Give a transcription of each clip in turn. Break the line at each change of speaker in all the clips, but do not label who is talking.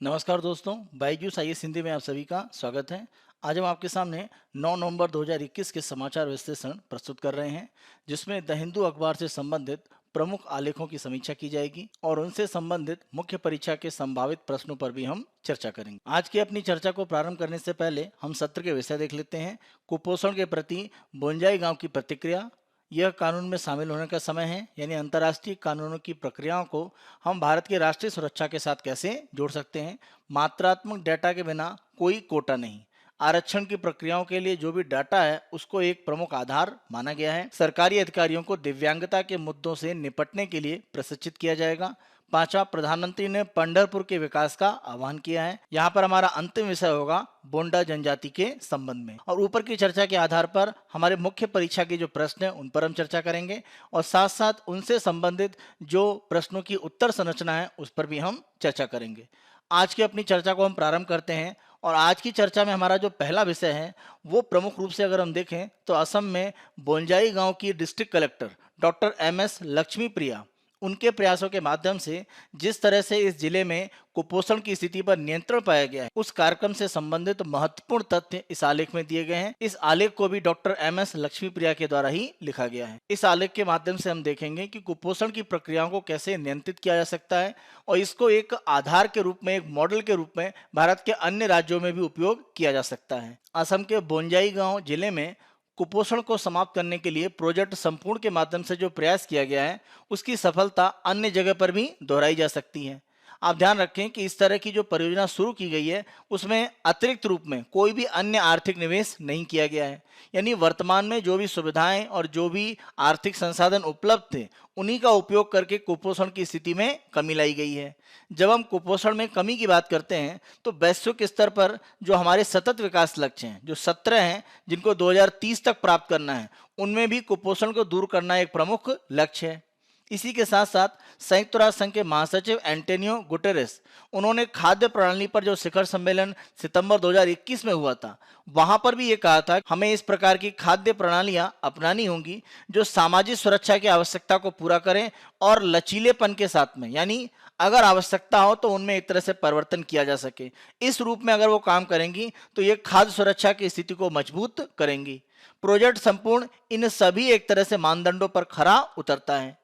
नमस्कार दोस्तों, बाईजूस आईएएस हिंदी में आप सभी का स्वागत है। आज हम आपके सामने 9 नवंबर 2021 के समाचार विश्लेषण प्रस्तुत कर रहे हैं, जिसमें द हिंदू अखबार से संबंधित प्रमुख आलेखों की समीक्षा की जाएगी और उनसे संबंधित मुख्य परीक्षा के संभावित प्रश्नों पर भी हम चर्चा करेंगे। आज की अपनी चर्चा को प्रारंभ करने से पहले हम सत्र के विषय देख लेते हैं। कुपोषण के प्रति बोंजाई गांव की प्रतिक्रिया। यह कानून में शामिल होने का समय है, यानी अंतर्राष्ट्रीय कानूनों की प्रक्रियाओं को हम भारत की राष्ट्रीय सुरक्षा के साथ कैसे जोड़ सकते हैं। मात्रात्मक डेटा के बिना कोई कोटा नहीं। आरक्षण की प्रक्रियाओं के लिए जो भी डाटा है उसको एक प्रमुख आधार माना गया है। सरकारी अधिकारियों को दिव्यांगता के मुद्दों से निपटने के लिए प्रशिक्षित किया जाएगा। पांचवा, प्रधानमंत्री ने पंढरपुर के विकास का आह्वान किया है। यहाँ पर हमारा अंतिम विषय होगा बोंडा जनजाति के संबंध में, और ऊपर की चर्चा के आधार पर हमारे मुख्य परीक्षा के जो प्रश्न हैं उन पर हम चर्चा करेंगे और साथ साथ उनसे संबंधित जो प्रश्नों की उत्तर संरचना है उस पर भी हम चर्चा करेंगे। आज की अपनी चर्चा को हम प्रारंभ करते हैं और आज की चर्चा में हमारा जो पहला विषय है वो प्रमुख रूप से अगर हम देखें तो असम में बोंजाई गांव की district collector doctor MS Lakshmi Priya, उनके प्रयासों के माध्यम से जिस तरह से इस जिले में कुपोषण की स्थिति पर नियंत्रण पाया गया है, उस कार्यक्रम से संबंधित महत्वपूर्ण तथ्य इस आलेख में दिए गए हैं। इस आलेख को भी डॉक्टर MS लक्ष्मी प्रिया के द्वारा ही लिखा गया है। इस आलेख के माध्यम से हम देखेंगे कि कुपोषण की प्रक्रियाओं को कैसे नियंत्रित किया जा सकता है और इसको एक आधार के रूप में, एक मॉडल के रूप में भारत के अन्य राज्यों में भी उपयोग किया जा सकता है। असम के बोंजाई गांव जिले में कुपोषण को समाप्त करने के लिए प्रोजेक्ट संपूर्ण के माध्यम से जो प्रयास किया गया है उसकी सफलता अन्य जगह पर भी दोहराई जा सकती है। आप ध्यान रखें कि इस तरह की जो परियोजना शुरू की गई है उसमें अतिरिक्त रूप में कोई भी अन्य आर्थिक निवेश नहीं किया गया है, यानी वर्तमान में जो भी सुविधाएं और जो भी आर्थिक संसाधन उपलब्ध थे उन्हीं का उपयोग करके कुपोषण की स्थिति में कमी लाई गई है। जब हम कुपोषण में कमी की बात करते हैं तो वैश्विक स्तर पर जो हमारे सतत विकास लक्ष्य हैं, जो 17 हैं जिनको 2030 तक प्राप्त करना है, उनमें भी कुपोषण को दूर करना एक प्रमुख लक्ष्य है। इसी के साथ साथ संयुक्त राष्ट्र संघ के महासचिव एंटोनियो गुटेरेस, उन्होंने खाद्य प्रणाली पर जो शिखर सम्मेलन सितंबर 2021 में हुआ था वहां पर भी ये कहा था हमें इस प्रकार की खाद्य प्रणालियां अपनानी होंगी जो सामाजिक सुरक्षा की आवश्यकता को पूरा करें और लचीलेपन के साथ में, यानी अगर आवश्यकता हो तो उनमें एक तरह से परिवर्तन किया जा सके, इस रूप में अगर वो काम करेंगी तो ये खाद्य सुरक्षा की स्थिति को मजबूत करेंगी। प्रोजेक्ट संपूर्ण इन सभी एक तरह से मानदंडों पर खरा उतरता है।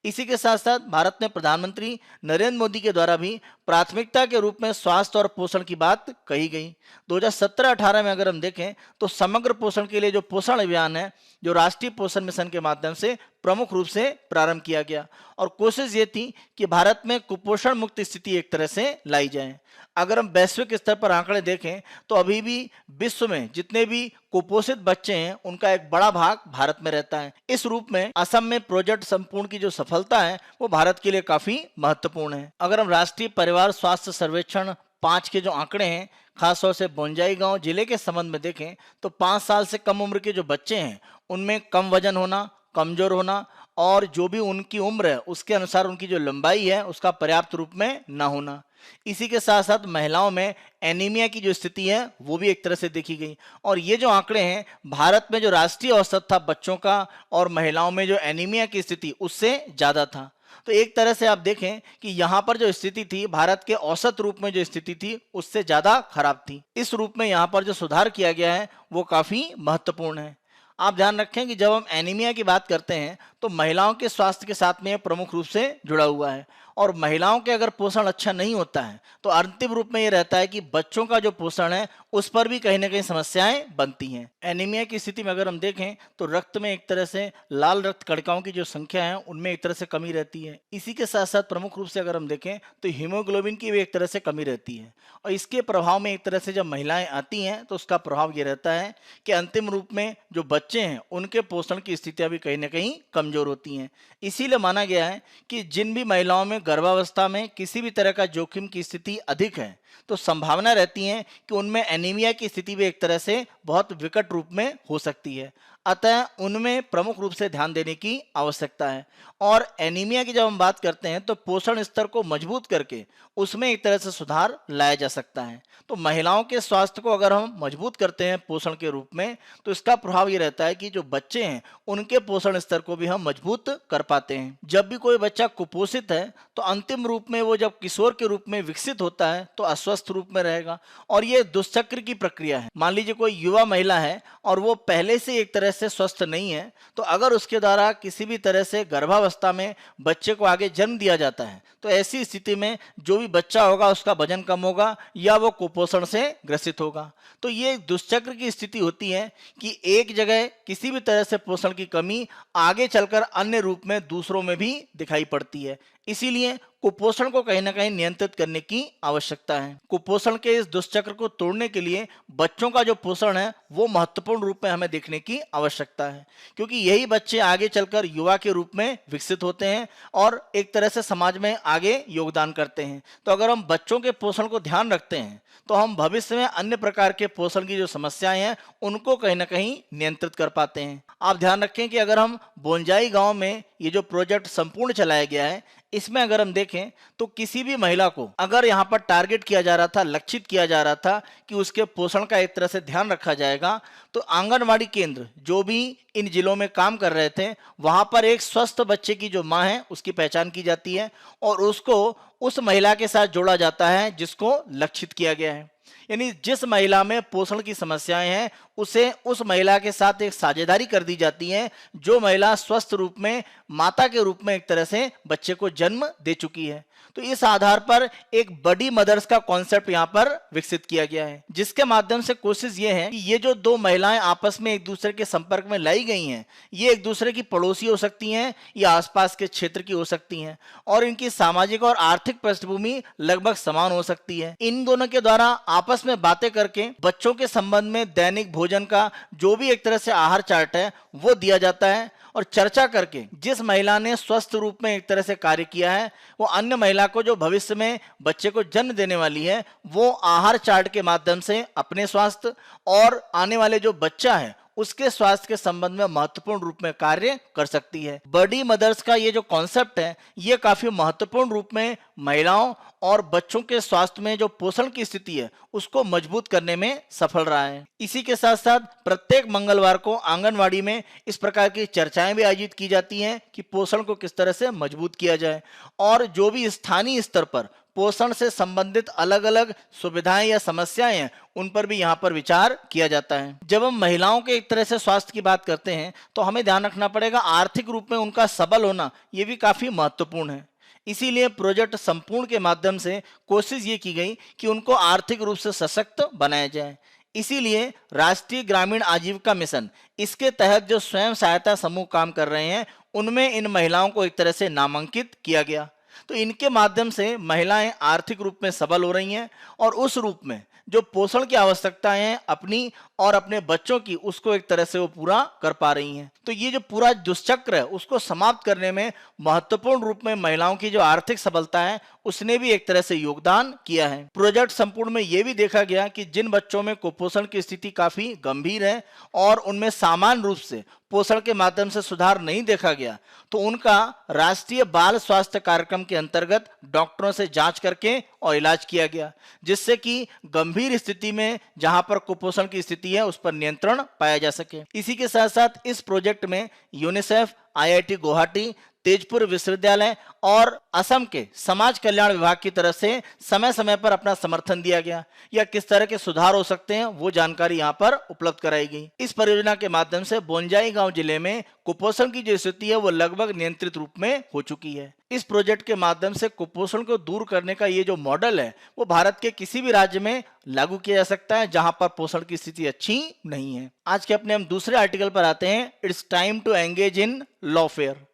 इसी के साथ साथ भारत में प्रधानमंत्री नरेंद्र मोदी के द्वारा भी प्राथमिकता के रूप में स्वास्थ्य और पोषण की बात कही गई। 2017-18 में अगर हम देखें तो समग्र पोषण के लिए जो पोषण अभियान है, जो राष्ट्रीय पोषण मिशन के माध्यम से प्रमुख रूप से प्रारंभ किया गया और कोशिश ये थी कि भारत में कुपोषण मुक्त स्थिति एक तरह से लाई जाए। अगर हम वैश्विक स्तर पर आंकड़े देखें तो अभी भी विश्व में जितने भी कुपोषित बच्चे हैं उनका एक बड़ा भाग भारत में रहता है। इस रूप में असम में प्रोजेक्ट संपूर्ण की जो सफलता है वो भारत के लिए काफी महत्वपूर्ण है। अगर हम राष्ट्रीय परिवार स्वास्थ्य सर्वेक्षण 5 के जो आंकड़े हैं, खासतौर से बोंजाई गांव जिले के संबंध में देखें तो 5 साल से कम उम्र के जो बच्चे हैं उनमें कम वजन होना, कमजोर होना और जो भी उनकी उम्र है उसके अनुसार उनकी जो लंबाई है उसका पर्याप्त रूप में न होना। इसी के साथ साथ महिलाओं में एनीमिया की जो स्थिति है वो भी एक तरह से देखी गई और ये जो आंकड़े हैं भारत में जो राष्ट्रीय औसत था बच्चों का और महिलाओं में जो एनीमिया की स्थिति उससे ज्यादा था। तो एक तरह से आप देखें कि यहाँ पर जो स्थिति थी भारत के औसत रूप में जो स्थिति थी उससे ज्यादा खराब थी। इस रूप में यहाँ पर जो सुधार किया गया है वो काफी महत्वपूर्ण है। आप ध्यान रखें कि जब हम एनीमिया की बात करते हैं तो महिलाओं के स्वास्थ्य के साथ में प्रमुख रूप से जुड़ा हुआ है और महिलाओं के अगर पोषण अच्छा नहीं होता है तो अंतिम रूप में ये रहता है कि बच्चों का जो पोषण है उस पर भी कहीं ना कहीं समस्याएं बनती हैं। एनीमिया की स्थिति में अगर हम देखें तो रक्त में एक तरह से लाल रक्त कणिकाओं की जो संख्या है उनमें एक तरह से कमी रहती है। इसी के साथ साथ प्रमुख रूप से अगर हम देखें तो हीमोग्लोबिन की भी एक तरह से कमी रहती है और इसके प्रभाव में एक तरह से जब महिलाएं आती हैं तो उसका प्रभाव ये रहता है कि अंतिम रूप में जो बच्चे हैं उनके पोषण की स्थितियां भी कहीं ना कहीं कमजोर होती हैं। इसीलिए माना गया है कि जिन भी महिलाओं में गर्भावस्था में किसी भी तरह का जोखिम की स्थिति अधिक है तो संभावना रहती है कि उनमें एनीमिया की स्थिति भी एक तरह से बहुत विकट रूप में हो सकती है। अतः उनमें प्रमुख रूप से ध्यान देने की आवश्यकता है। और एनीमिया की जब हम बात करते हैं तो पोषण स्तर को मजबूत करके उसमें एक तरह से सुधार लाया जा सकता है। तो महिलाओं के स्वास्थ्य को अगर हम मजबूत करते हैं पोषण के रूप में, तो इसका प्रभाव ये रहता है कि जो बच्चे हैं उनके पोषण स्तर को भी हम मजबूत कर पाते हैं। जब भी कोई बच्चा कुपोषित है तो अंतिम रूप में वो जब किशोर के रूप में विकसित होता है तो अस्वस्थ रूप में रहेगा, और ये दुष्चक्र की प्रक्रिया है। मान लीजिए कोई युवा महिला है और वो पहले से एक तरह से स्वस्थ नहीं है, तो अगर उसके द्वारा किसी भी तरह से गर्भावस्था में बच्चे को आगे जन्म दिया जाता है तो ऐसी स्थिति में जो भी बच्चा होगा उसका वजन कम होगा या वो कुपोषण से ग्रसित होगा। तो ये दुष्चक्र की स्थिति होती है कि एक जगह किसी भी तरह से पोषण की कमी आगे चलकर अन्य रूप में दूसरों में भी दिखाई पड़ती है। इसीलिए कुपोषण को कहीं ना कहीं नियंत्रित करने की आवश्यकता है। कुपोषण के इस दुष्चक्र को तोड़ने के लिए बच्चों का जो पोषण है वो महत्वपूर्ण रूप में हमें देखने की आवश्यकता है, क्योंकि यही बच्चे आगे चलकर युवा के रूप में विकसित होते हैं और एक तरह से समाज में आगे योगदान करते हैं। तो अगर हम बच्चों के पोषण को ध्यान रखते हैं तो हम भविष्य में अन्य प्रकार के पोषण की जो समस्याएं हैं उनको कहीं ना कहीं नियंत्रित कर पाते हैं। आप ध्यान रखें कि अगर हम बोंजाई गांव में ये जो प्रोजेक्ट संपूर्ण चलाया गया है, इसमें अगर हम देखें तो किसी भी महिला को अगर यहाँ पर टारगेट किया जा रहा था, लक्षित किया जा रहा था कि उसके पोषण का एक तरह से ध्यान रखा जाएगा, तो आंगनवाड़ी केंद्र जो भी इन जिलों में काम कर रहे थे वहां पर एक स्वस्थ बच्चे की जो माँ है उसकी पहचान की जाती है और उसको उस महिला के साथ जोड़ा जाता है जिसको लक्षित किया गया है। यानी जिस महिला में पोषण की समस्याएं हैं उसे उस महिला के साथ एक साझेदारी कर दी जाती है जो महिला स्वस्थ रूप में माता के रूप में एक तरह से बच्चे को जन्म दे चुकी है। तो इस आधार पर एक बड़ी मदर्स का कॉन्सेप्ट यहाँ पर विकसित किया गया है, जिसके माध्यम से कोशिश ये है कि ये जो दो महिलाएं आपस में एक दूसरे के संपर्क में लाई गई हैं, ये एक दूसरे की पड़ोसी हो सकती हैं या आसपास के क्षेत्र की हो सकती हैं और इनकी सामाजिक और आर्थिक पृष्ठभूमि लगभग समान हो सकती है। इन दोनों के द्वारा आपस में बातें करके बच्चों के संबंध में दैनिक भोजन का जो भी एक तरह से आहार चार्ट है वो दिया जाता है और चर्चा करके जिस महिला ने स्वस्थ रूप में एक तरह से कार्य किया है वो अन्य महिला को जो भविष्य में बच्चे को जन्म देने वाली है वो आहार चार्ट के माध्यम से अपने स्वास्थ्य और आने वाले जो बच्चा है उसके स्वास्थ्य के संबंध में महत्वपूर्ण रूप में कार्य कर सकती है। बड़ी मदर्स का ये जो कॉन्सेप्ट है ये काफी महत्वपूर्ण रूप में महिलाओं और बच्चों के स्वास्थ्य में जो पोषण की स्थिति है उसको मजबूत करने में सफल रहा है। इसी के साथ साथ प्रत्येक मंगलवार को आंगनवाड़ी में इस प्रकार की चर्चाएं भी आयोजित की जाती हैं कि पोषण को किस तरह से मजबूत किया जाए और जो भी स्थानीय स्तर पर पोषण से संबंधित अलग अलग सुविधाएं या समस्याएं हैं उन पर भी यहाँ पर विचार किया जाता है। जब हम महिलाओं के एक तरह से स्वास्थ्य की बात करते हैं तो हमें ध्यान रखना पड़ेगा आर्थिक रूप में उनका सबल होना ये भी काफी महत्वपूर्ण है। इसीलिए प्रोजेक्ट संपूर्ण के माध्यम से कोशिश ये की गई कि उनको आर्थिक रूप से सशक्त बनाया जाए। इसीलिए राष्ट्रीय ग्रामीण आजीविका मिशन इसके तहत जो स्वयं सहायता समूह काम कर रहे हैं उनमें इन महिलाओं को एक तरह से नामांकित किया गया। तो इनके माध्यम से महिलाएं आर्थिक रूप में सबल हो रही हैं और उस रूप में जो पोषण की आवश्यकताएं हैं अपनी और अपने बच्चों की उसको एक तरह से वो पूरा कर पा रही हैं। तो ये जो पूरा दुष्चक्र है उसको समाप्त करने में महत्वपूर्ण रूप में महिलाओं की जो आर्थिक सबलता है उसने भी एक तरह से योगदान किया है। प्रोजेक्ट संपूर्ण में ये भी देखा गया कि जिन बच्चों में कुपोषण की स्थिति काफी गंभीर है और उनमें सामान्य रूप से पोषण के माध्यम से सुधार नहीं देखा गया तो उनका राष्ट्रीय बाल स्वास्थ्य कार्यक्रम के अंतर्गत डॉक्टरों से जांच करके और इलाज किया गया, जिससे कि गंभीर स्थिति में जहां पर कुपोषण की स्थिति है उस पर नियंत्रण पाया जा सके। इसी के साथ साथ इस प्रोजेक्ट में यूनिसेफ, IIT गुवाहाटी, तेजपुर विश्वविद्यालय और असम के समाज कल्याण विभाग की तरफ से समय समय पर अपना समर्थन दिया गया या किस तरह के सुधार हो सकते हैं वो जानकारी यहाँ पर उपलब्ध कराई गई। इस परियोजना के माध्यम से बोंजाई गांव जिले में कुपोषण की जो स्थिति है वो लगभग नियंत्रित रूप में हो चुकी है। इस प्रोजेक्ट के माध्यम से कुपोषण को दूर करने का ये जो मॉडल है वो भारत के किसी भी राज्य में लागू किया जा सकता है जहां पर पोषण की स्थिति अच्छी नहीं है। आज के अपने हम दूसरे आर्टिकल पर आते हैं, it's time to engage in lawfare.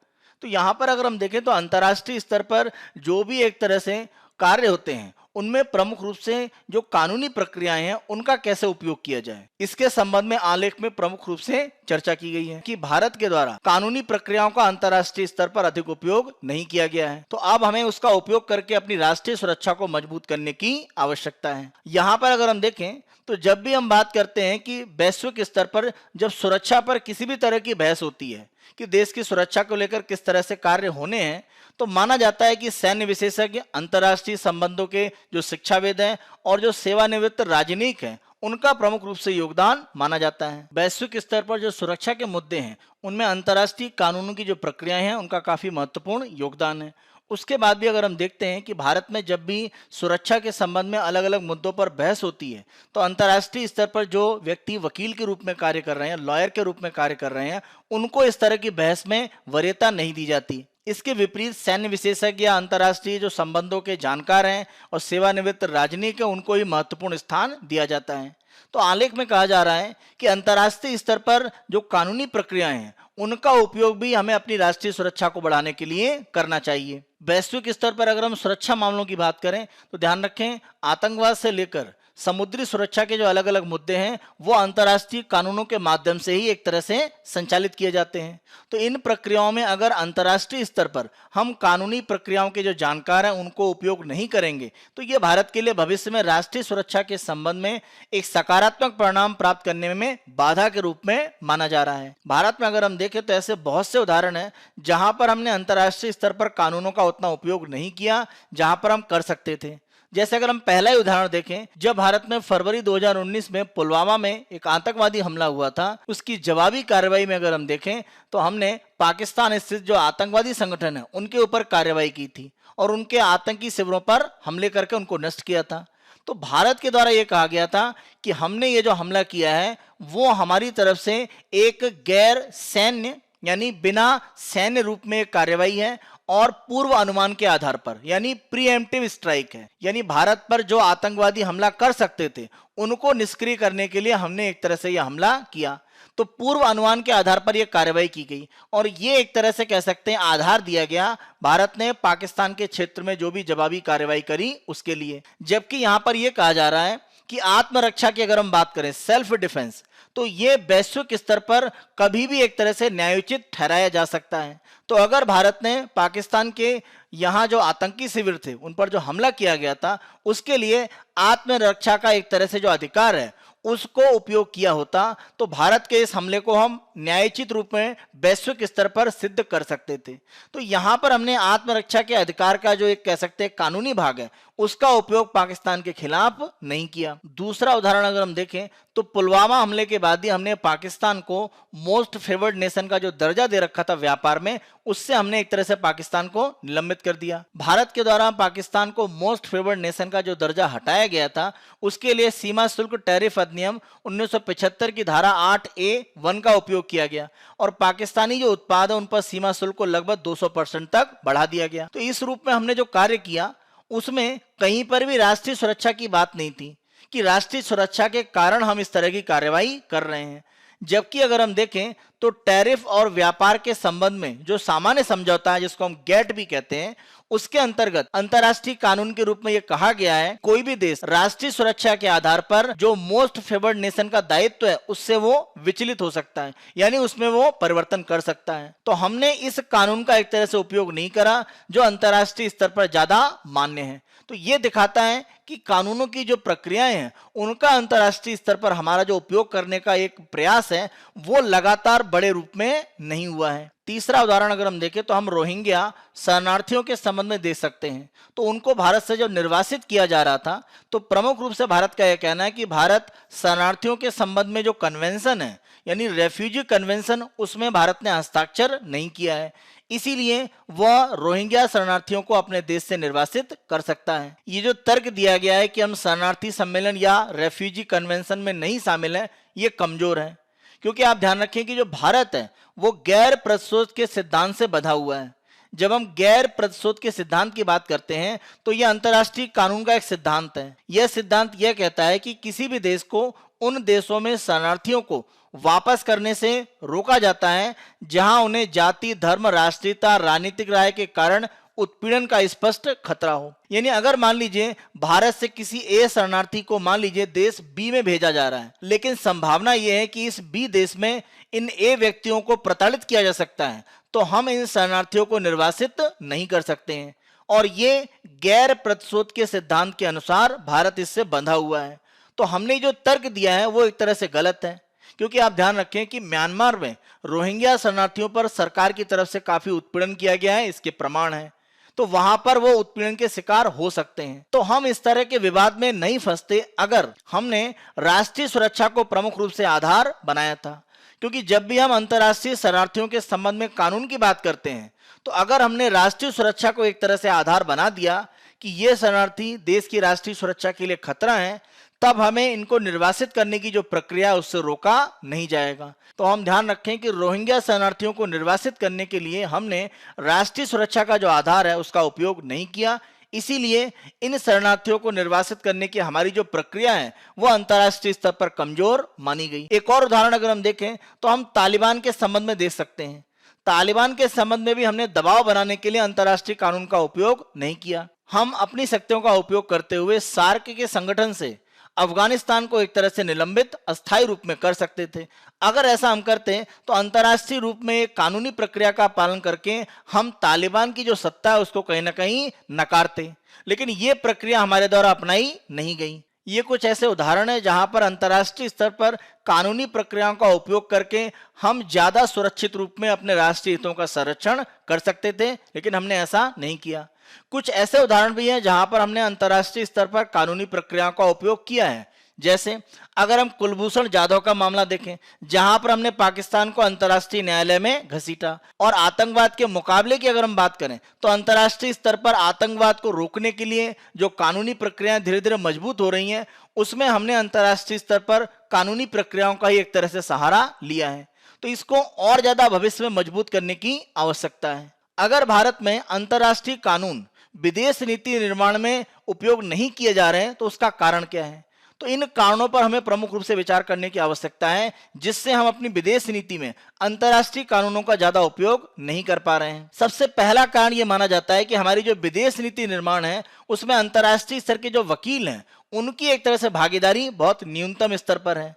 तो यहाँ पर अगर हम देखें तो अंतर्राष्ट्रीय स्तर पर जो भी एक तरह से कार्य होते हैं उनमें प्रमुख रूप से जो कानूनी प्रक्रियाएं हैं उनका कैसे उपयोग किया जाए, इसके संबंध में आलेख में प्रमुख रूप से चर्चा की गई है कि भारत के द्वारा कानूनी प्रक्रियाओं का अंतर्राष्ट्रीय स्तर पर अधिक उपयोग नहीं किया गया है, तो अब हमें उसका उपयोग करके अपनी राष्ट्रीय सुरक्षा को मजबूत करने की आवश्यकता है। यहाँ पर अगर हम देखें तो जब भी हम बात करते हैं कि वैश्विक स्तर पर जब सुरक्षा पर किसी भी तरह की बहस होती है कि देश की सुरक्षा को लेकर किस तरह से कार्य होने हैं, तो माना जाता है कि सैन्य विशेषज्ञ, अंतर्राष्ट्रीय संबंधों के जो शिक्षाविद हैं और जो सेवानिवृत्त राजनयिक हैं उनका प्रमुख रूप से योगदान माना जाता है। वैश्विक स्तर पर जो सुरक्षा के मुद्दे हैं उनमें अंतर्राष्ट्रीय कानूनों की जो प्रक्रियाएं हैं उनका काफी महत्वपूर्ण योगदान है। उसके बाद भी अगर हम देखते हैं कि भारत में जब भी सुरक्षा के संबंध में अलग अलग मुद्दों पर बहस होती है तो अंतर्राष्ट्रीय स्तर पर जो व्यक्ति वकील के रूप में कार्य कर रहे हैं, लॉयर के रूप में कार्य कर रहे हैं, उनको इस तरह की बहस में वरीयता नहीं दी जाती। इसके विपरीत सैन्य विशेषज्ञ या अंतर्राष्ट्रीय जो संबंधों के जानकार हैं और सेवानिवृत्त राजनयिक हैं उनको ही महत्वपूर्ण स्थान दिया जाता है। तो आलेख में कहा जा रहा है कि अंतर्राष्ट्रीय स्तर पर जो कानूनी प्रक्रियाएं हैं उनका उपयोग भी हमें अपनी राष्ट्रीय सुरक्षा को बढ़ाने के लिए करना चाहिए। वैश्विक स्तर पर अगर हम सुरक्षा मामलों की बात करें तो ध्यान रखें, आतंकवाद से लेकर समुद्री सुरक्षा के जो अलग अलग मुद्दे हैं वो अंतर्राष्ट्रीय कानूनों के माध्यम से ही एक तरह से संचालित किए जाते हैं। तो इन प्रक्रियाओं में अगर अंतर्राष्ट्रीय स्तर पर हम कानूनी प्रक्रियाओं के जो जानकार हैं उनको उपयोग नहीं करेंगे तो ये भारत के लिए भविष्य में राष्ट्रीय सुरक्षा के संबंध में एक सकारात्मक परिणाम प्राप्त करने में बाधा के रूप में माना जा रहा है। भारत में अगर हम देखें तो ऐसे बहुत से उदाहरण हैं जहां पर हमने अंतर्राष्ट्रीय स्तर पर कानूनों का उतना उपयोग नहीं किया जहां पर हम कर सकते थे। जैसे अगर हम पहला ही उदाहरण देखें, जब भारत में फरवरी 2019 में पुलवामा में एक आतंकवादी हमला हुआ था, उसकी जवाबी कार्रवाई में अगर हम देखें तो हमने पाकिस्तान स्थित जो आतंकवादी संगठन है उनके ऊपर कार्रवाई की थी और उनके आतंकी शिविरों पर हमले करके उनको नष्ट किया था। तो भारत के द्वारा यह कहा गया था कि हमने ये जो हमला किया है वो हमारी तरफ से एक गैर सैन्य यानी बिना सैन्य रूप में कार्रवाई है और पूर्व अनुमान के आधार पर यानी प्रीएम्प्टिव स्ट्राइक है, यानी भारत पर जो आतंकवादी हमला कर सकते थे उनको निष्क्रिय करने के लिए हमने एक तरह से यह हमला किया। तो पूर्व अनुमान के आधार पर यह कार्रवाई की गई और ये एक तरह से कह सकते हैं आधार दिया गया भारत ने पाकिस्तान के क्षेत्र में जो भी जवाबी कार्रवाई करी उसके लिए। जबकि यहां पर यह कहा जा रहा है कि आत्मरक्षा की अगर हम बात करें, सेल्फ डिफेंस, तो ये वैश्विक स्तर पर कभी भी एक तरह से न्यायोचित ठहराया जा सकता है। तो अगर भारत ने पाकिस्तान के यहाँ जो आतंकी शिविर थे उन पर जो हमला किया गया था उसके लिए आत्मरक्षा का एक तरह से जो अधिकार है उसको उपयोग किया होता तो भारत के इस हमले को हम न्यायोचित रूप में वैश्विक स्तर पर सिद्ध कर सकते थे। तो यहाँ पर हमने आत्मरक्षा के अधिकार का जो एक कह सकते हैं कानूनी भाग है उसका उपयोग पाकिस्तान के खिलाफ नहीं किया। दूसरा उदाहरण अगर हम देखें तो पुलवामा हमले के बाद ही हमने पाकिस्तान को मोस्ट फेवर्ड नेशन का जो दर्जा दे रखा था व्यापार में, उससे हमने एक तरह से पाकिस्तान को निलंबित कर दिया। भारत के द्वारा पाकिस्तान को मोस्ट फेवर्ड नेशन का जो दर्जा हटाया गया था उसके लिए सीमा शुल्क टैरिफ अधिनियम 1975 की धारा 8A(1) का उपयोग किया गया और पाकिस्तानी जो उत्पाद है उन पर सीमा शुल्क को लगभग 200% तक बढ़ा दिया गया। तो इस रूप में हमने जो कार्य किया उसमें कहीं पर भी राष्ट्रीय सुरक्षा की बात नहीं थी कि राष्ट्रीय सुरक्षा के कारण हम इस तरह की कार्रवाई कर रहे हैं। जबकि अगर हम देखें तो टैरिफ और व्यापार के संबंध में जो सामान्य समझौता है जिसको हम गेट भी कहते हैं उसके अंतर्गत अंतर्राष्ट्रीय कानून के रूप में यह कहा गया है कोई भी देश राष्ट्रीय सुरक्षा के आधार पर जो मोस्ट फेवर्ड नेशन का दायित्व है उससे वो विचलित हो सकता है, यानी उसमें वो परिवर्तन कर सकता है। तो हमने इस कानून का एक तरह से उपयोग नहीं करा जो अंतर्राष्ट्रीय स्तर पर ज्यादा मान्य है। तो ये दिखाता है कि कानूनों की जो प्रक्रियाएं हैं उनका अंतर्राष्ट्रीय स्तर पर हमारा जो उपयोग करने का एक प्रयास है वो लगातार बड़े रूप में नहीं हुआ है। तीसरा उदाहरण अगर हम देखें तो हम रोहिंग्या शरणार्थियों के संबंध में देख सकते हैं। तो उनको भारत से जब निर्वासित किया जा रहा था तो प्रमुख रूप से भारत का यह कहना है कि भारत शरणार्थियों के संबंध में जो कन्वेंशन है यानी रेफ्यूजी कन्वेंशन उसमें भारत ने हस्ताक्षर नहीं किया है, इसीलिए वह रोहिंग्या शरणार्थियों को अपने देश से निर्वासित कर सकता है। ये जो तर्क दिया गया है कि हम शरणार्थी सम्मेलन या रेफ्यूजी कन्वेंशन में नहीं शामिल हैं ये कमजोर है, क्योंकि आप ध्यान रखें कि जो भारत है वो गैर प्रतिशोध के सिद्धांत से बंधा हुआ है। जब हम गैर प्रतिशोध के सिद्धांत की बात करते हैं तो यह अंतर्राष्ट्रीय कानून का एक सिद्धांत है। यह सिद्धांत यह कहता है कि किसी भी देश को उन देशों में शरणार्थियों को वापस करने से रोका जाता है जहां उन्हें जाति, धर्म, राष्ट्रीयता, राजनीतिक राय के कारण उत्पीड़न का स्पष्ट खतरा हो। यानी अगर मान लीजिए भारत से किसी ए शरणार्थी को मान लीजिए देश बी में भेजा जा रहा है, लेकिन संभावना यह है कि इस बी देश में इन ए व्यक्तियों को प्रताड़ित किया जा सकता है, तो हम इन शरणार्थियों को निर्वासित नहीं कर सकते हैं। और ये गैर प्रतिशोध के सिद्धांत के अनुसार भारत इससे बंधा हुआ है। तो हमने जो तर्क दिया है वो एक तरह से गलत है, क्योंकि आप ध्यान रखें कि म्यांमार में रोहिंग्या शरणार्थियों पर सरकार की तरफ से काफी उत्पीड़न किया गया है, इसके प्रमाण हैं। तो वहां पर वो उत्पीड़न के शिकार हो सकते हैं। तो हम इस तरह के विवाद में नहीं फंसते अगर हमने राष्ट्रीय सुरक्षा को प्रमुख रूप से आधार बनाया था। क्योंकि जब भी हम अंतर्राष्ट्रीय शरणार्थियों के संबंध में कानून की बात करते हैं, तो अगर हमने राष्ट्रीय सुरक्षा को एक तरह से आधार बना दिया कि ये शरणार्थी देश की राष्ट्रीय सुरक्षा के लिए खतरा है, तब हमें इनको निर्वासित करने की जो प्रक्रिया है उससे रोका नहीं जाएगा। तो हम ध्यान रखें कि रोहिंग्या शरणार्थियों को निर्वासित करने के लिए हमने राष्ट्रीय सुरक्षा का जो आधार है उसका उपयोग नहीं किया। इसीलिए इन शरणार्थियों को निर्वासित करने की हमारी जो प्रक्रिया है वो अंतर्राष्ट्रीय स्तर पर कमजोर मानी गई। एक और उदाहरण अगर हम देखें तो हम तालिबान के संबंध में देख सकते हैं। तालिबान के संबंध में भी हमने दबाव बनाने के लिए अंतर्राष्ट्रीय कानून का उपयोग नहीं किया। हम अपनी शक्तियों का उपयोग करते हुए सार्क के संगठन से अफगानिस्तान को एक तरह से निलंबित अस्थायी रूप में कर सकते थे। अगर ऐसा हम करते तो अंतर्राष्ट्रीय रूप में एक कानूनी प्रक्रिया का पालन करके हम तालिबान की जो सत्ता है उसको कहीं ना कहीं नकारते, लेकिन ये प्रक्रिया हमारे द्वारा अपनाई नहीं गई। ये कुछ ऐसे उदाहरण है जहां पर अंतर्राष्ट्रीय स्तर पर कानूनी प्रक्रियाओं का उपयोग करके हम ज्यादा सुरक्षित रूप में अपने राष्ट्रीय हितों का संरक्षण कर सकते थे, लेकिन हमने ऐसा नहीं किया। कुछ ऐसे उदाहरण भी हैं जहां पर हमने अंतर्राष्ट्रीय स्तर पर कानूनी प्रक्रियाओं का उपयोग किया है। जैसे अगर हम कुलभूषण जाधव का मामला देखें, जहां पर हमने पाकिस्तान को अंतर्राष्ट्रीय न्यायालय में घसीटा। और आतंकवाद के मुकाबले की अगर हम बात करें तो अंतर्राष्ट्रीय स्तर पर आतंकवाद को रोकने के लिए जो कानूनी प्रक्रियाएं धीरे धीरे मजबूत हो रही हैं, उसमें हमने अंतर्राष्ट्रीय स्तर पर कानूनी प्रक्रियाओं का ही एक तरह से सहारा लिया है। तो इसको और ज्यादा भविष्य में मजबूत करने की आवश्यकता है। अगर भारत में अंतर्राष्ट्रीय कानून विदेश नीति निर्माण में उपयोग नहीं किए जा रहे हैं तो उसका कारण क्या है? तो इन कारणों पर हमें प्रमुख रूप से विचार करने की आवश्यकता है, जिससे हम अपनी विदेश नीति में अंतर्राष्ट्रीय कानूनों का ज्यादा उपयोग नहीं कर पा रहे हैं। सबसे पहला कारण यह माना जाता है कि हमारी जो विदेश नीति निर्माण है उसमें अंतर्राष्ट्रीय स्तर के जो वकील हैं उनकी एक तरह से भागीदारी बहुत न्यूनतम स्तर पर है।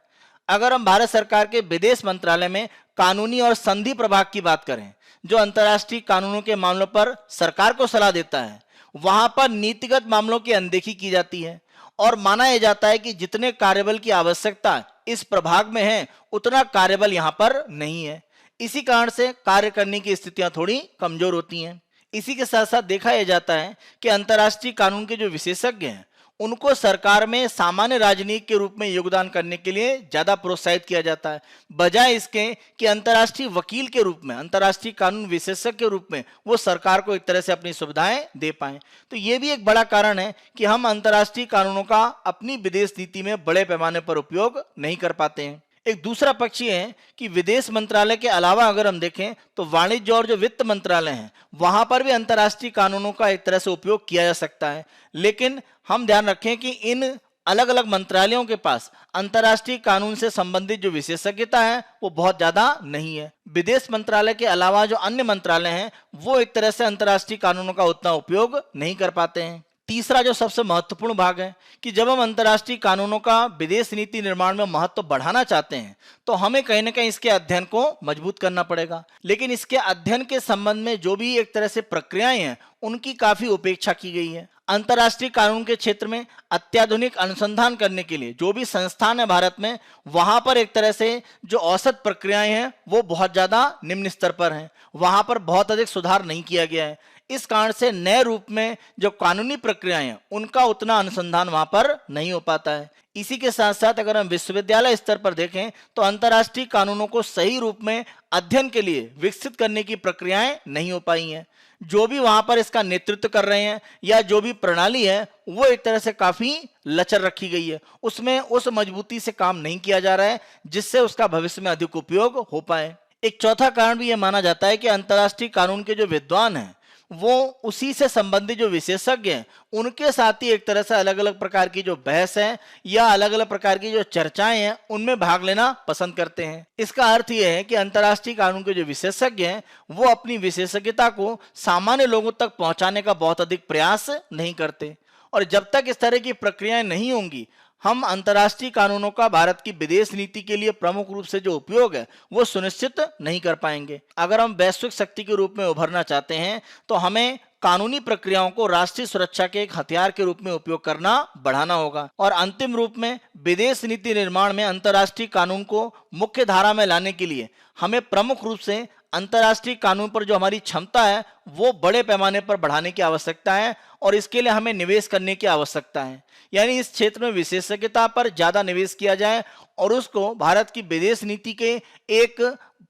अगर हम भारत सरकार के विदेश मंत्रालय में कानूनी और संधि प्रभाग की बात करें, जो अंतर्राष्ट्रीय कानूनों के मामलों पर सरकार को सलाह देता है, वहां पर नीतिगत मामलों की अनदेखी की जाती है और माना यह जाता है कि जितने कार्यबल की आवश्यकता इस प्रभाग में है उतना कार्यबल यहां पर नहीं है। इसी कारण से कार्य करने की स्थितियां थोड़ी कमजोर होती हैं। इसी के साथ साथ देखा यह जाता है कि अंतर्राष्ट्रीय कानून के जो विशेषज्ञ हैं उनको सरकार में सामान्य राजनीति के रूप में योगदान करने के लिए ज्यादा प्रोत्साहित किया जाता है, बजाय इसके कि अंतर्राष्ट्रीय वकील के रूप में, अंतर्राष्ट्रीय कानून विशेषज्ञ के रूप में वो सरकार को एक तरह से अपनी सुविधाएं दे पाएं। तो ये भी एक बड़ा कारण है कि हम अंतर्राष्ट्रीय कानूनों का अपनी विदेश नीति में बड़े पैमाने पर उपयोग नहीं कर पाते हैं। एक दूसरा पक्ष ये है कि विदेश मंत्रालय के अलावा अगर हम देखें तो वाणिज्य और जो वित्त मंत्रालय हैं वहां पर भी अंतर्राष्ट्रीय कानूनों का एक तरह से उपयोग किया जा सकता है, लेकिन हम ध्यान रखें कि इन अलग अलग मंत्रालयों के पास अंतर्राष्ट्रीय कानून से संबंधित जो विशेषज्ञता है वो बहुत ज्यादा नहीं है। विदेश मंत्रालय के अलावा जो अन्य मंत्रालय हैं वो एक तरह से अंतर्राष्ट्रीय कानूनों का उतना उपयोग नहीं कर पाते हैं। तीसरा जो सबसे महत्वपूर्ण भाग है कि जब हम अंतर्राष्ट्रीय कानूनों का विदेश नीति निर्माण में महत्व बढ़ाना चाहते हैं तो हमें कहीं ना कहीं इसके अध्ययन को मजबूत करना पड़ेगा, लेकिन इसके अध्ययन के संबंध में जो भी एक तरह से प्रक्रियाएं हैं उनकी काफी उपेक्षा की गई है। अंतर्राष्ट्रीय कानून के क्षेत्र में अत्याधुनिक अनुसंधान करने के लिए जो भी संस्थान है भारत में, वहां पर एक तरह से जो औसत प्रक्रियाएं हैं वो बहुत ज्यादा निम्न स्तर पर हैं, वहां पर बहुत अधिक सुधार नहीं किया गया है। इस कारण से नए रूप में जो कानूनी प्रक्रियाएं हैं उनका उतना अनुसंधान वहां पर नहीं हो पाता है। इसी के साथ साथ अगर हम विश्वविद्यालय स्तर पर देखें तो अंतर्राष्ट्रीय कानूनों को सही रूप में अध्ययन के लिए विकसित करने की प्रक्रियाएं नहीं हो पाई हैं। जो भी वहां पर इसका नेतृत्व कर रहे हैं या जो भी प्रणाली है वो एक तरह से काफी लचर रखी गई है, उसमें उस मजबूती से काम नहीं किया जा रहा है जिससे उसका भविष्य में अधिक उपयोग हो पाए। एक चौथा कारण भी यह माना जाता है कि अंतर्राष्ट्रीय कानून के जो विद्वान हैं वो उसी से संबंधित जो विशेषज्ञ हैं उनके साथ ही एक तरह से अलग अलग प्रकार की जो बहस है या अलग अलग प्रकार की जो चर्चाएं हैं उनमें भाग लेना पसंद करते हैं। इसका अर्थ यह है कि अंतर्राष्ट्रीय कानून के जो विशेषज्ञ हैं वो अपनी विशेषज्ञता को सामान्य लोगों तक पहुंचाने का बहुत अधिक प्रयास नहीं करते, और जब तक इस तरह की प्रक्रियाएं नहीं होंगी हम अंतर्राष्ट्रीय कानूनों का भारत की विदेश नीति के लिए प्रमुख रूप से जो उपयोग है वो सुनिश्चित नहीं कर पाएंगे। अगर हम वैश्विक शक्ति के रूप में उभरना चाहते हैं तो हमें कानूनी प्रक्रियाओं को राष्ट्रीय सुरक्षा के एक हथियार के रूप में उपयोग करना बढ़ाना होगा, और अंतिम रूप में विदेश नीति निर्माण में अंतर्राष्ट्रीय कानून को मुख्य धारा में लाने के लिए हमें प्रमुख रूप से अंतर्राष्ट्रीय कानून पर जो हमारी क्षमता है वो बड़े पैमाने पर बढ़ाने की आवश्यकता है, और इसके लिए हमें निवेश करने की आवश्यकता है। यानी इस क्षेत्र में विशेषज्ञता पर ज्यादा निवेश किया जाए और उसको भारत की विदेश नीति के एक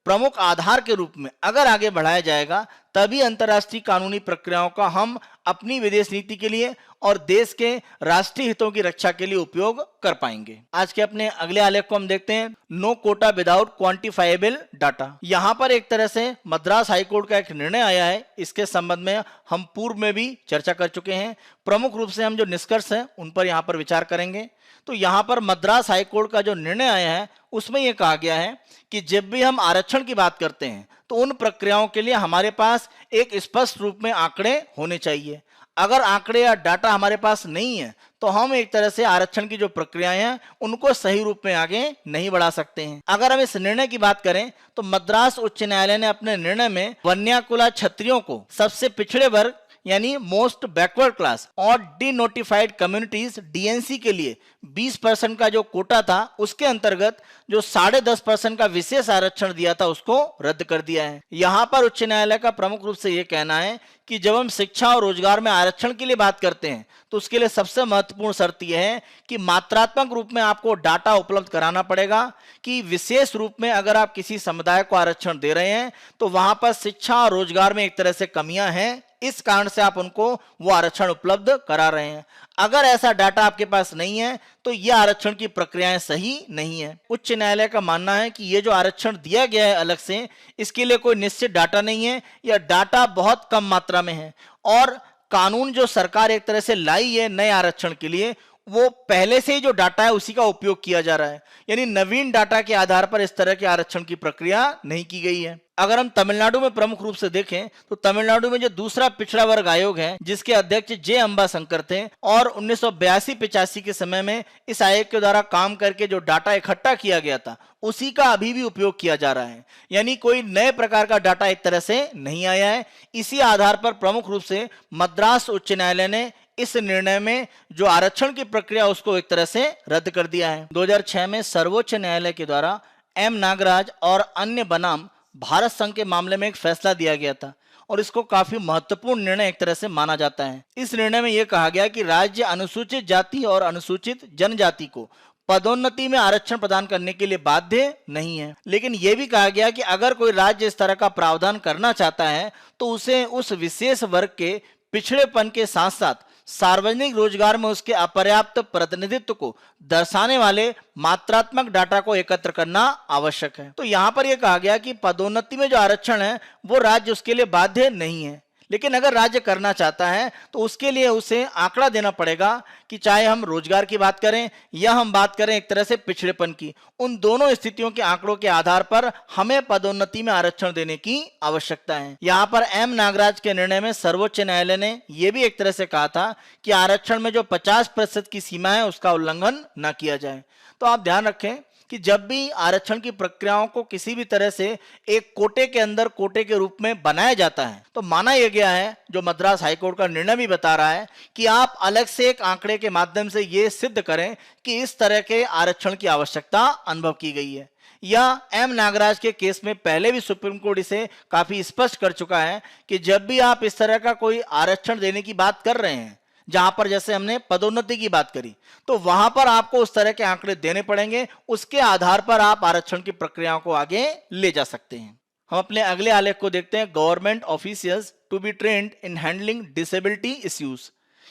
प्रमुख आधार के रूप में अगर आगे बढ़ाया जाएगा तभी अंतर्राष्ट्रीय कानूनी प्रक्रियाओं का हम अपनी विदेश नीति के लिए और देश के राष्ट्रीय हितों की रक्षा के लिए उपयोग कर पाएंगे। आज के अपने अगले आलेख को हम देखते हैं, no quota without quantifiable data. यहाँ पर एक तरह से मद्रास हाईकोर्ट का एक निर्णय आया है, इसके संबंध में हम पूर्व में भी चर्चा कर चुके हैं। प्रमुख रूप से हम जो निष्कर्ष हैं उन पर यहाँ पर विचार करेंगे। तो यहाँ पर मद्रास हाईकोर्ट का जो निर्णय आया है उसमें यह कहा गया है कि जब भी हम आरक्षण की बात करते हैं तो उन प्रक्रियाओं के लिए हमारे पास एक स्पष्ट रूप में आंकड़े होने चाहिए। अगर आंकड़े या डाटा हमारे पास नहीं है तो हम एक तरह से आरक्षण की जो प्रक्रियाएं हैं उनको सही रूप में आगे नहीं बढ़ा सकते हैं। अगर हम इस निर्णय की बात करें तो मद्रास उच्च न्यायालय ने अपने निर्णय में वन्याकुला क्षत्रियों को सबसे पिछड़े वर्ग यानी मोस्ट बैकवर्ड क्लास और डिनोटिफाइड कम्युनिटीज डीएनसी के लिए 20% का जो कोटा था उसके अंतर्गत जो 10.5% का विशेष आरक्षण दिया था उसको रद्द कर दिया है। यहाँ पर उच्च न्यायालय का प्रमुख रूप से यह कहना है कि जब हम शिक्षा और रोजगार में आरक्षण के लिए बात करते हैं तो उसके लिए सबसे महत्वपूर्ण शर्त यह है कि मात्रात्मक रूप में आपको डाटा उपलब्ध कराना पड़ेगा कि विशेष रूप में अगर आप किसी समुदाय को आरक्षण दे रहे हैं तो वहां पर शिक्षा और रोजगार में एक तरह से कमियां हैं, इस कारण से आप उनको वो आरक्षण उपलब्ध करा रहे हैं। अगर ऐसा डाटा आपके पास नहीं है तो यह आरक्षण की प्रक्रियाएं सही नहीं है। उच्च न्यायालय का मानना है कि ये जो आरक्षण दिया गया है अलग से, इसके लिए कोई निश्चित डाटा नहीं है या डाटा बहुत कम मात्रा में है, और कानून जो सरकार एक तरह से लाई है नए आरक्षण के लिए वो पहले से ही जो डाटा है उसी का उपयोग किया जा रहा है, यानी नवीन डाटा के आधार पर इस तरह के आरक्षण की प्रक्रिया नहीं की गई है। अगर हम तमिलनाडु में प्रमुख रूप से देखें तो तमिलनाडु में जो दूसरा पिछड़ा वर्ग आयोग है जिसके अध्यक्ष जे अंबा शंकर थे और 1982-85 के समय में इस आयोग के द्वारा काम करके जो डाटा इकट्ठा किया गया था उसी का अभी भी उपयोग किया जा रहा है, यानी कोई नए प्रकार का डाटा एक तरह से नहीं आया है। इसी आधार पर प्रमुख रूप से मद्रास उच्च न्यायालय ने इस निर्णय में जो आरक्षण की प्रक्रिया उसको एक तरह से रद्द कर दिया है। 2006 में सर्वोच्च न्यायालय के द्वारा एम नागराज और अन्य बनाम भारत संघ के मामले में एक फैसला दिया गया था और इसको काफी महत्वपूर्ण निर्णय एक तरह से माना जाता है। इस निर्णय में यह कहा गया कि राज्य अनुसूचित जाति और अनुसूचित जनजाति को पदोन्नति में आरक्षण प्रदान करने के लिए बाध्य नहीं है, लेकिन यह भी कहा गया कि अगर कोई राज्य इस तरह का प्रावधान करना चाहता है तो उसे उस विशेष वर्ग के पिछड़ेपन के साथ साथ सार्वजनिक रोजगार में उसके अपर्याप्त प्रतिनिधित्व को दर्शाने वाले मात्रात्मक डाटा को एकत्र करना आवश्यक है। तो यहां पर यह कहा गया कि पदोन्नति में जो आरक्षण है वो राज्य उसके लिए बाध्य नहीं है, लेकिन अगर राज्य करना चाहता है तो उसके लिए उसे आंकड़ा देना पड़ेगा कि चाहे हम रोजगार की बात करें या हम बात करें एक तरह से पिछड़ेपन की, उन दोनों स्थितियों के आंकड़ों के आधार पर हमें पदोन्नति में आरक्षण देने की आवश्यकता है। यहाँ पर एम नागराज के निर्णय में सर्वोच्च न्यायालय ने यह भी एक तरह से कहा था कि आरक्षण में जो 50% की सीमा है उसका उल्लंघन न किया जाए। तो आप ध्यान रखें कि जब भी आरक्षण की प्रक्रियाओं को किसी भी तरह से एक कोटे के अंदर कोटे के रूप में बनाया जाता है तो माना यह गया है, जो मद्रास हाईकोर्ट का निर्णय भी बता रहा है, कि आप अलग से एक आंकड़े के माध्यम से यह सिद्ध करें कि इस तरह के आरक्षण की आवश्यकता अनुभव की गई है। या एम नागराज के केस में पहले भी सुप्रीम कोर्ट इसे काफी स्पष्ट कर चुका है कि जब भी आप इस तरह का कोई आरक्षण देने की बात कर रहे हैं, जहां पर जैसे हमने पदोन्नति की बात करी, तो वहां पर आपको उस तरह के आंकड़े देने पड़ेंगे, उसके आधार पर आप आरक्षण की प्रक्रियाओं को आगे ले जा सकते हैं। हम अपने अगले आलेख को देखते हैं, government officials to be trained in handling disability issues,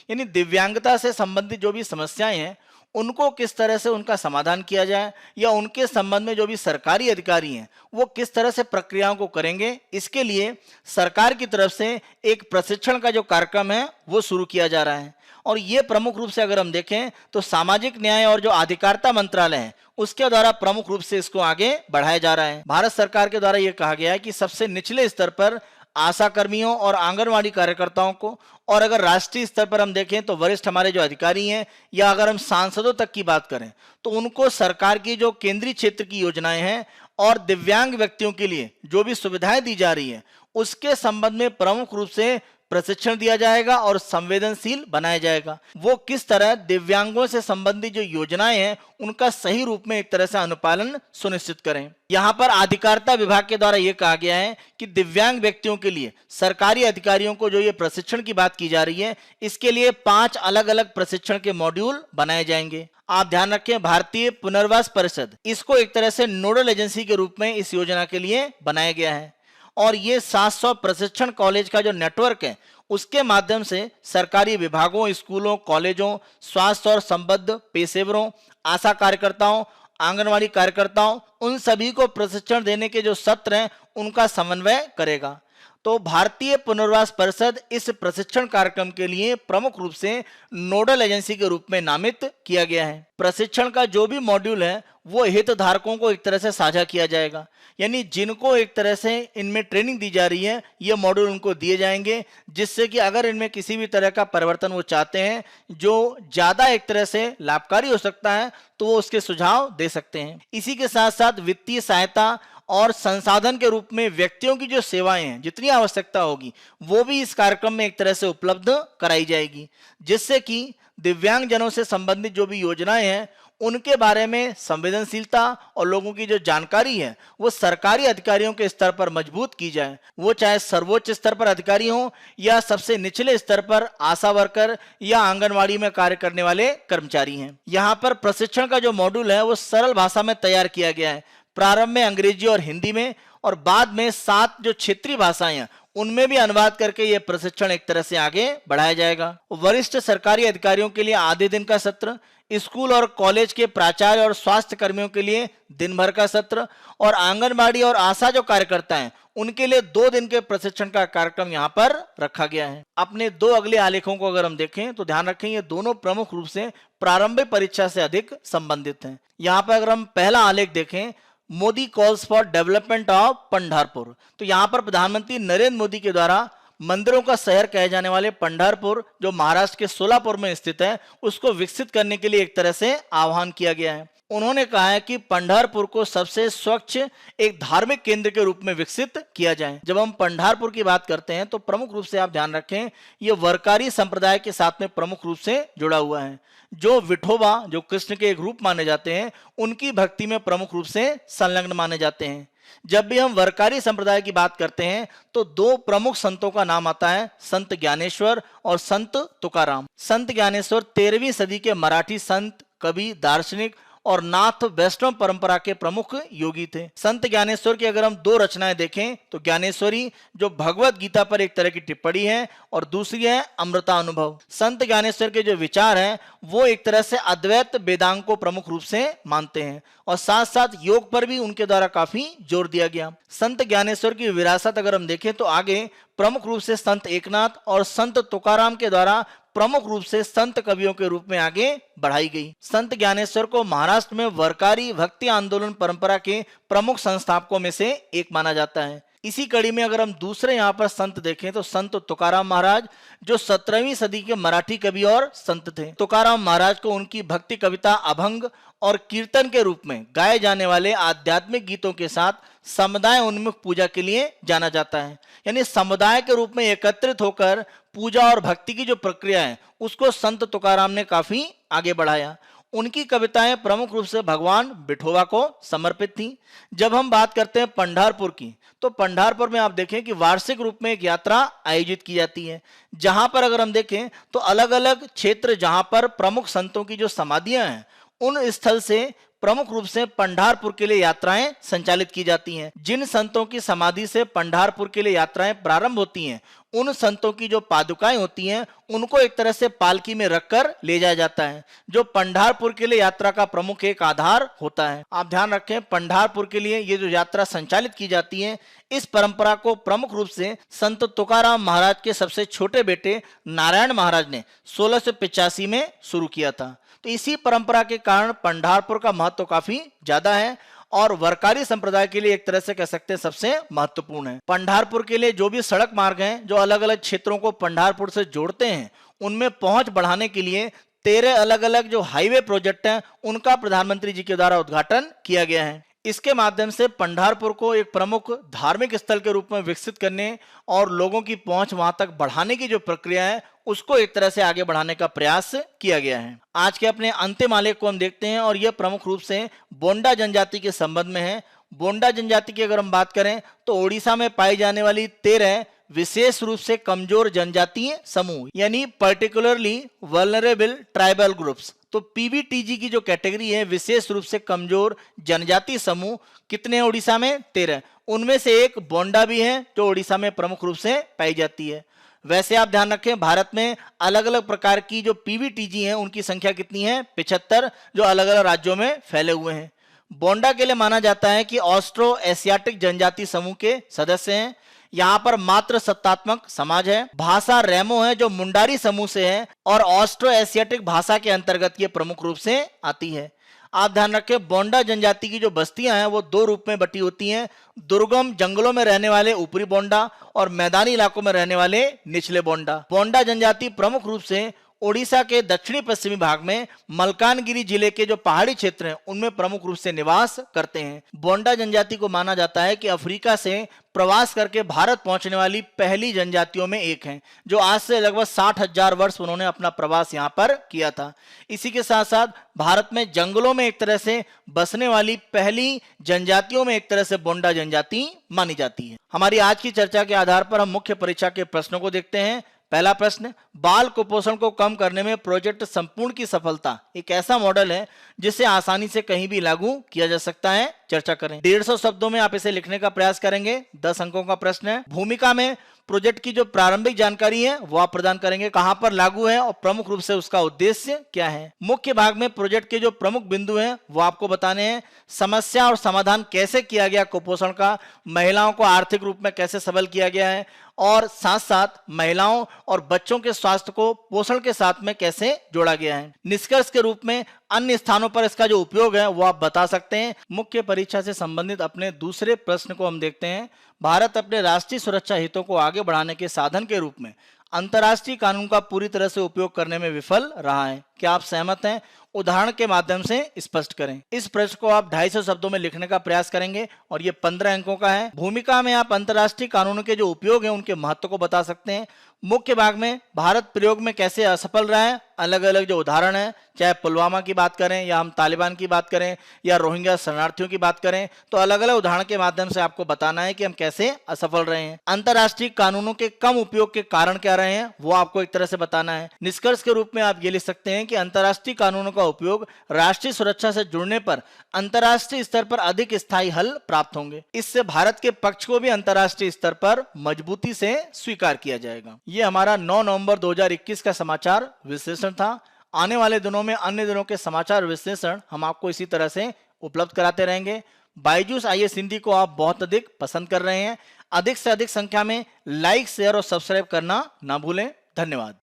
यानी दिव्यांगता से संबंधित जो भी समस्याएं हैं उनको किस तरह से उनका समाधान किया जाए, या उनके संबंध में जो भी सरकारी अधिकारी हैं वो किस तरह से प्रक्रियाओं को करेंगे, इसके लिए सरकार की तरफ से एक प्रशिक्षण का जो कार्यक्रम है वो शुरू किया जा रहा है। और ये प्रमुख रूप से अगर हम देखें तो सामाजिक न्याय और जो अधिकारिता मंत्रालय है उसके द्वारा प्रमुख रूप से इसको आगे बढ़ाया जा रहा है। भारत सरकार के द्वारा यह कहा गया है कि सबसे निचले स्तर पर आशा कर्मियों और आंगनवाड़ी कार्यकर्ताओं को, और अगर राष्ट्रीय स्तर पर हम देखें तो वरिष्ठ हमारे जो अधिकारी हैं, या अगर हम सांसदों तक की बात करें तो उनको सरकार की जो केंद्रीय क्षेत्र की योजनाएं हैं और दिव्यांग व्यक्तियों के लिए जो भी सुविधाएं दी जा रही हैं उसके संबंध में प्रमुख रूप से प्रशिक्षण दिया जाएगा और संवेदनशील बनाया जाएगा। वो किस तरह दिव्यांगों से संबंधित जो योजनाएं हैं उनका सही रूप में एक तरह से अनुपालन सुनिश्चित करें। यहाँ पर अधिकारिता विभाग के द्वारा यह कहा गया है कि दिव्यांग व्यक्तियों के लिए सरकारी अधिकारियों को जो ये प्रशिक्षण की बात की जा रही है इसके लिए 5 अलग अलग प्रशिक्षण के मॉड्यूल बनाए जाएंगे। आप ध्यान रखें, भारतीय पुनर्वास परिषद इसको एक तरह से नोडल एजेंसी के रूप में इस योजना के लिए बनाया गया है, और ये 700 प्रशिक्षण कॉलेज का जो नेटवर्क है उसके माध्यम से सरकारी विभागों, स्कूलों, कॉलेजों, स्वास्थ्य और संबद्ध पेशेवरों, आशा कार्यकर्ताओं, आंगनवाड़ी कार्यकर्ताओं, उन सभी को प्रशिक्षण देने के जो सत्र हैं उनका समन्वय करेगा। तो भारतीय पुनर्वास परिषद इस प्रशिक्षण कार्यक्रम के लिए प्रमुख रूप से नोडल एजेंसी के रूप में नामित किया गया है। प्रशिक्षण का जो भी मॉड्यूल है वो हितधारकों को एक तरह से साझा किया जाएगा, यानी जिनको एक तरह से इनमें ट्रेनिंग दी जा रही है ये मॉड्यूल उनको दिए जाएंगे, जिससे कि अगर इनमें किसी भी तरह का परिवर्तन वो चाहते हैं जो ज्यादा एक तरह से लाभकारी हो सकता है तो वो उसके सुझाव दे सकते हैं। इसी के साथ साथ वित्तीय सहायता और संसाधन के रूप में व्यक्तियों की जो सेवाएं हैं, जितनी आवश्यकता होगी वो भी इस कार्यक्रम में एक तरह से उपलब्ध कराई जाएगी, जिससे कि दिव्यांग जनों से संबंधित जो भी योजनाएं हैं उनके बारे में संवेदनशीलता और लोगों की जो जानकारी है वो सरकारी अधिकारियों के स्तर पर मजबूत की जाए। वो चाहे सर्वोच्च स्तर पर अधिकारी हों या सबसे निचले स्तर पर आशा वर्कर या आंगनवाड़ी में कार्य करने वाले कर्मचारी हैं। यहाँ पर प्रशिक्षण का जो मॉड्यूल है वो सरल भाषा में तैयार किया गया है, प्रारंभ में अंग्रेजी और हिंदी में, और बाद में 7 जो क्षेत्रीय भाषाएं हैं उनमें भी अनुवाद करके यह प्रशिक्षण एक तरह से आगे बढ़ाया जाएगा। वरिष्ठ सरकारी अधिकारियों के लिए आधे दिन का सत्र, स्कूल और कॉलेज के प्राचार्य और स्वास्थ्य कर्मियों के लिए दिन भर का सत्र, और आंगनबाड़ी और आशा जो कार्यकर्ता हैं उनके लिए 2 दिन के प्रशिक्षण का कार्यक्रम यहाँ पर रखा गया है। अपने 2 अगले आलेखों को अगर हम देखें तो ध्यान रखें ये दोनों प्रमुख रूप से प्रारंभिक परीक्षा से अधिक संबंधित हैं। यहाँ पर अगर हम पहला आलेख देखें, Modi calls for development of Pandharpur, तो यहाँ पर प्रधानमंत्री नरेंद्र मोदी के द्वारा मंदिरों का शहर कहे जाने वाले पंढरपुर जो महाराष्ट्र के सोलापुर में स्थित है उसको विकसित करने के लिए एक तरह से आह्वान किया गया है। उन्होंने कहा है कि पंढरपुर को सबसे स्वच्छ एक धार्मिक केंद्र के रूप में विकसित किया जाए। जब हम पंढरपुर की बात करते हैं तो प्रमुख रूप से आप ध्यान रखें ये वरकारी संप्रदाय के साथ में प्रमुख रूप से जुड़ा हुआ है। जो विठोबा जो कृष्ण के एक रूप माने जाते हैं उनकी भक्ति में प्रमुख रूप से संलग्न माने जाते हैं। जब भी हम वरकारी संप्रदाय की बात करते हैं तो 2 प्रमुख संतों का नाम आता है, संत ज्ञानेश्वर और संत तुकाराम। संत ज्ञानेश्वर 13वीं सदी के मराठी संत, कवि, दार्शनिक और नाथ वैष्णव परंपरा के प्रमुख योगी थे। संत ज्ञानेश्वर की अगर हम 2 रचनाएं देखें तो ज्ञानेश्वरी जो भगवत गीता पर एक तरह की टिप्पणी है और दूसरी है अमृतानुभव। संत ज्ञानेश्वर के जो विचार हैं वो एक तरह से अद्वैत वेदांग को प्रमुख रूप से मानते हैं और साथ साथ योग पर भी उनके द्वारा काफी जोर दिया गया। संत ज्ञानेश्वर की विरासत अगर हम देखें तो आगे प्रमुख रूप से संत एकनाथ और संत तुकाराम के द्वारा प्रमुख रूप से संत कवियों के रूप में आगे बढ़ाई गई। संत ज्ञानेश्वर को महाराष्ट्र में वरकारी भक्ति आंदोलन परंपरा के प्रमुख संस्थापकों में से एक माना जाता है। इसी कड़ी में अगर हम दूसरे यहाँ पर संत देखें तो संत तुकाराम महाराज जो 17वीं सदी के मराठी कवि और संत थे। तुकाराम महाराज को उनकी भक्ति कविता, अभंग और कीर्तन के रूप में गाए जाने वाले आध्यात्मिक गीतों के साथ समुदाय उन्मुख पूजा के लिए जाना जाता है। यानी समुदाय के रूप में एकत्रित होकर पूजा और भक्ति की जो प्रक्रिया है उसको संत तुकाराम ने काफी आगे बढ़ाया। उनकी कविताएं प्रमुख रूप से भगवान विठोबा को समर्पित थी। जब हम बात करते हैं पंढरपुर की तो पंढरपुर में आप देखें कि वार्षिक रूप में एक यात्रा आयोजित की जाती है, जहां पर अगर हम देखें तो अलग अलग क्षेत्र जहां पर प्रमुख संतों की जो समाधियां हैं उन स्थल से प्रमुख रूप से पंढरपुर के लिए यात्राएं संचालित की जाती हैं। जिन संतों की समाधि से पंढरपुर के लिए यात्राएं प्रारंभ होती हैं, उन संतों की जो पादुकाएं होती हैं उनको एक तरह से पालकी में रखकर ले जाया जाता है, जो पंढरपुर के लिए यात्रा का प्रमुख एक आधार होता है। आप ध्यान रखें, पंढरपुर के लिए ये जो यात्रा संचालित की जाती है, इस परंपरा को प्रमुख रूप से संत तुकाराम महाराज के सबसे छोटे बेटे नारायण महाराज ने 1685 में शुरू किया था। तो इसी परंपरा के कारण पंढरपुर का महत्व काफी ज्यादा है और वरकारी संप्रदाय के लिए एक तरह से कह सकते हैं सबसे महत्वपूर्ण है। पंढरपुर के लिए जो भी सड़क मार्ग हैं जो अलग अलग क्षेत्रों को पंढरपुर से जोड़ते हैं, उनमें पहुंच बढ़ाने के लिए 13 अलग अलग जो हाईवे प्रोजेक्ट हैं उनका प्रधानमंत्री जी के द्वारा उद्घाटन किया गया है। इसके माध्यम से पंढरपुर को एक प्रमुख धार्मिक स्थल के रूप में विकसित करने और लोगों की पहुंच वहां तक बढ़ाने की जो प्रक्रिया है उसको एक तरह से आगे बढ़ाने का प्रयास किया गया है। आज के अपने अंतिम आलेख को हम देखते हैं और यह प्रमुख रूप से बोंडा जनजाति के संबंध में है। बोंडा जनजाति की अगर हम बात करें तो ओडिशा में पाई जाने वाली 13 विशेष रूप से कमजोर जनजातीय समूह यानी पर्टिकुलरली वल्नरेबल ट्राइबल ग्रुप्स। तो पीवीटीजी की जो कैटेगरी है विशेष रूप से कमजोर जनजाति समूह कितने हैं ओडिशा में? 13। उनमें से एक बोंडा भी है जो ओडिशा में प्रमुख रूप से पाई जाती है। वैसे आप ध्यान रखें, भारत में अलग अलग प्रकार की जो पीवीटीजी हैं उनकी संख्या कितनी है? 75, जो अलग अलग राज्यों में फैले हुए हैं। बोंडा के लिए माना जाता है कि ऑस्ट्रो एशियाटिक जनजाति समूह के सदस्य हैं। यहाँ पर मात्र सत्तात्मक समाज है। भाषा रेमो है जो मुंडारी समूह से है और ऑस्ट्रो एशियाटिक भाषा के अंतर्गत ये प्रमुख रूप से आती है। आप ध्यान रखें, बोंडा जनजाति की जो बस्तियां हैं वो 2 रूप में बटी होती हैं। दुर्गम जंगलों में रहने वाले ऊपरी बोंडा और मैदानी इलाकों में रहने वाले निचले बोंडा। बोंडा जनजाति प्रमुख रूप से ओडिशा के दक्षिणी पश्चिमी भाग में मलकानगिरी जिले के जो पहाड़ी क्षेत्र हैं उनमें प्रमुख रूप से निवास करते हैं। बोंडा जनजाति को माना जाता है कि अफ्रीका से प्रवास करके भारत पहुंचने वाली पहली जनजातियों में एक हैं, जो आज से लगभग 60,000 वर्ष उन्होंने अपना प्रवास यहाँ पर किया था। इसी के साथ साथ भारत में जंगलों में एक तरह से बसने वाली पहली जनजातियों में एक तरह से बोंडा जनजाति मानी जाती है। हमारी आज की चर्चा के आधार पर हम मुख्य परीक्षा के प्रश्नों को देखते हैं। पहला प्रश्न, बाल कुपोषण को कम करने में प्रोजेक्ट संपूर्ण की सफलता एक ऐसा मॉडल है जिसे आसानी से कहीं भी लागू किया जा सकता है, चर्चा करें। 150 शब्दों में आप इसे लिखने का प्रयास करेंगे। 10 अंकों का प्रश्न है। भूमिका में प्रोजेक्ट की जो प्रारंभिक जानकारी है वो आप प्रदान करेंगे, कहां पर लागू है और प्रमुख रूप से उसका उद्देश्य क्या है। मुख्य भाग में प्रोजेक्ट के जो प्रमुख बिंदु हैं वो आपको बताने हैं। समस्या और समाधान कैसे किया गया कुपोषण का, महिलाओं को आर्थिक रूप में कैसे सबल किया गया है और साथ साथ महिलाओं और बच्चों के स्वास्थ्य को पोषण के साथ में कैसे जोड़ा गया है। निष्कर्ष के रूप में अन्य स्थानों पर इसका जो उपयोग है वो आप बता सकते हैं। मुख्य परीक्षा से संबंधित अपने दूसरे प्रश्न को हम देखते हैं। भारत अपने राष्ट्रीय सुरक्षा हितों को आगे बढ़ाने के साधन के रूप में अंतर्राष्ट्रीय कानून का पूरी तरह से उपयोग करने में विफल रहा है। क्या आप सहमत हैं? उदाहरण के माध्यम से स्पष्ट करें। इस प्रश्न को आप 250 शब्दों में लिखने का प्रयास करेंगे और ये 15 अंकों का है। भूमिका में आप अंतर्राष्ट्रीय कानूनों के जो उपयोग हैं उनके महत्व को बता सकते हैं। मुख्य भाग में भारत प्रयोग में कैसे असफल रहा है, अलग अलग जो उदाहरण है, चाहे पुलवामा की बात करें या हम तालिबान की बात करें या रोहिंग्या शरणार्थियों की बात करें, तो अलग अलग उदाहरण के माध्यम से आपको बताना है कि हम कैसे असफल रहे हैं। अंतर्राष्ट्रीय कानूनों के कम उपयोग के कारण क्या रहे हैं वो आपको एक तरह से बताना है। निष्कर्ष के रूप में आप ये लिख सकते हैं कि अंतर्राष्ट्रीय कानूनों का उपयोग राष्ट्रीय सुरक्षा से जुड़ने पर अंतर्राष्ट्रीय स्तर पर अधिक स्थायी हल प्राप्त होंगे। इससे भारत के पक्ष को भी अंतर्राष्ट्रीय स्तर पर मजबूती से स्वीकार किया जाएगा। ये हमारा 9 नवंबर 2021 का समाचार विश्लेषण था। आने वाले दिनों में अन्य दिनों के समाचार विश्लेषण हम आपको इसी तरह से उपलब्ध कराते रहेंगे। बायजूस आईएएस हिंदी को आप बहुत अधिक पसंद कर रहे हैं। अधिक से अधिक संख्या में लाइक, शेयर और सब्सक्राइब करना ना भूलें। धन्यवाद।